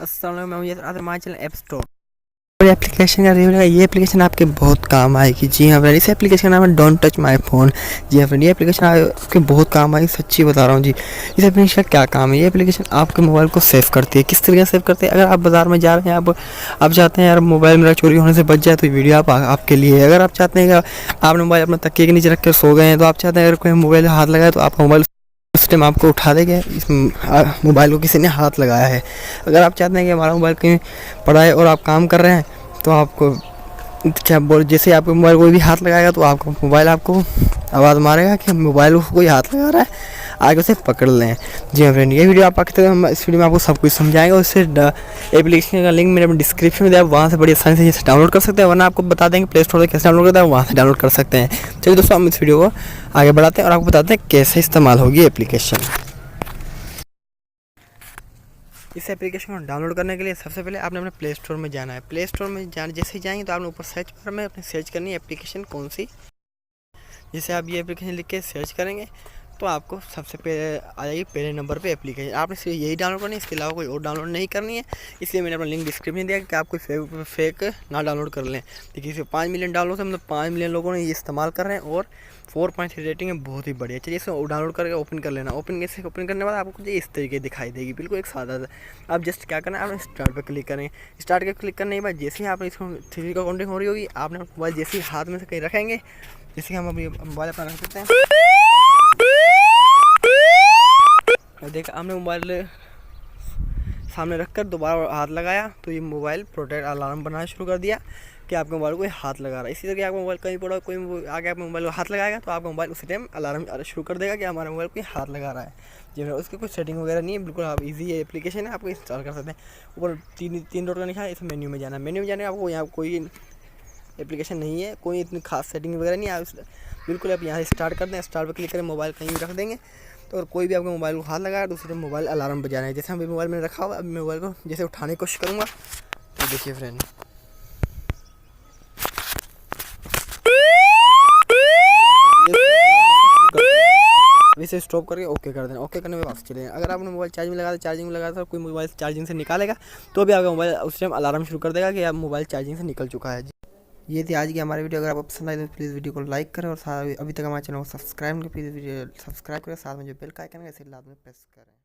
अस्सलाम वालेकुम, मैं हूं आदर माचल ऐप स्टोर और एप्लीकेशन का रिव्यू है। ये एप्लीकेशन आपके बहुत काम आएगी। जी हाँ फ्रेंड, इस एप्लीकेशन का नाम है डोंट टच माय फ़ोन। जी हाँ फ्रेंड, ये एप्लीकेशन आपके बहुत काम आएगी, सच्ची बता रहा हूँ जी। इस एप्लीकेशन का क्या काम है? ये एप्लीकेशन आपके मोबाइल को सेव करती है। किस तरीके से सेव करती है? अगर आप बाज़ार में जा रहे हैं, आप चाहते हैं यार मोबाइल मेरा चोरी होने से बच जाए, तो वीडियो आपके लिए है। अगर आप चाहते हैं कि आपने मोबाइल अपने तकिए के नीचे रख कर सो गए हैं, तो आप चाहते हैं अगर कोई मोबाइल हाथ लगाए तो आपका मोबाइल उस टाइम आपको उठा देगा, इस मोबाइल को किसी ने हाथ लगाया है। अगर आप चाहते हैं कि हमारा मोबाइल कहीं पड़ा है और आप काम कर रहे हैं, तो आपको क्या बोल, जैसे आपके मोबाइल कोई भी हाथ लगाएगा तो आपका मोबाइल आपको आवाज़ मारेगा कि मोबाइल को कोई हाथ लगा रहा है, आगे उसे पकड़ लें। जी हाँ फ्रेंड, ये वीडियो आप आखिर तक हम इस वीडियो में आपको सब कुछ समझाएंगे और इससे एप्लीकेशन का लिंक मैंने डिस्क्रिप्शन में दिया, वहाँ से बड़ी आसानी से इसे डाउनलोड कर सकते हैं, वरना आपको बता देंगे प्ले स्टोर से कैसे डाउनलोड करता है, वहाँ से डाउनलोड कर सकते हैं। चलिए दोस्तों, हम इस वीडियो को आगे बढ़ाते हैं और आपको बताते हैं कैसे इस्तेमाल होगी एप्लीकेशन। इस एप्लीकेशन को डाउनलोड करने के लिए सबसे पहले आपने अपने प्ले स्टोर में जाना है। प्ले स्टोर में जैसे ही जाएंगे तो आपने ऊपर सर्च बार में अपनी सर्च करनी है एप्लीकेशन कौन सी। जैसे आप ये एप्लीकेशन लिख के सर्च करेंगे तो आपको सबसे पहले आ जाएगी पहले नंबर पे एप्लीकेशन। आपने सिर्फ यही डाउनलोड करनी है, इसके अलावा कोई और डाउनलोड नहीं करनी है। इसलिए मैंने अपना लिंक डिस्क्रिप्शन दिया कि आप कोई फेक ना डाउनलोड कर लें। देखिए इसे 5 मिलियन डाउनलोड है, मतलब 5 मिलियन लोगों ने ये इस्तेमाल कर रहे हैं और 4.3 रेटिंग है, बहुत ही बढ़िया। चलिए इसे डाउनलोड करके ओपन कर लेना। ओपन करने के बाद आपको कुछ इस तरीके दिखाई देगी, बिल्कुल एक सादा सा। आप जस्ट क्या करना है, आपने स्टार्ट पर क्लिक करें। स्टार्ट पर क्लिक करने के बाद जैसे ही आपने इसको 3 का काउंटिंग हो रही होगी, आपने मोबाइल जैसे ही हाथ में से कहीं रखेंगे, जैसे कि हम अभी मोबाइल अपना रख सकते हैं, देखा हमने मोबाइल सामने रखकर दोबारा हाथ लगाया तो ये मोबाइल प्रोटेक्ट अलार्म बनाना शुरू कर दिया कि आपके मोबाइल को कोई हाथ लगा रहा है। इसी तरह आपका मोबाइल कहीं पड़ा, कोई आगे आपके मोबाइल को हाथ लगाएगा तो आपका मोबाइल उसी टाइम अलार्म शुरू कर देगा कि हमारा मोबाइल कोई हाथ लगा रहा है। जी हाँ, उसकी कोई सेटिंग वगैरह नहीं है, बिल्कुल आप इजी एप्लीकेशन है, आपको इंस्टॉल कर सकते हैं। ऊपर तीन डॉट का निशान है, इस मेन्यू में जाना है। मेन्यू में जाने आपको यहाँ कोई एप्लीकेशन नहीं है, कोई इतनी खास सेटिंग वगैरह नहीं है। बिल्कुल आप यहाँ से स्टार्ट कर दें, स्टार्ट पर क्लिक करें, मोबाइल कहीं भी रख देंगे तो और कोई भी आपके मोबाइल को हाथ लगाया तो उसी टाइम मोबाइल अलार्म बजाना है। जैसे हम मोबाइल में रखा हुआ, अब मोबाइल को जैसे उठाने की कोशिश करूँगा तो देखिए फ्रेंड, इसे स्टॉप करके ओके कर देना। ओके करने के वापस चले। अगर आपने मोबाइल चार्जिंग में लगाया था, कोई मोबाइल चार्जिंग से निकालेगा तो भी आपका मोबाइल उस टाइम अलार्म शुरू कर देगा कि आप मोबाइल चार्जिंग से निकल चुका है। ये थी आज की हमारी वीडियो। अगर आपको पसंद आई तो प्लीज़ वीडियो को लाइक करें और अभी तक हमारे चैनल को सब्सक्राइब करें, प्लीज़ वीडियो सब्सक्राइब करें, साथ में जो बेल का आइकन है इसे लाजमी प्रेस करें।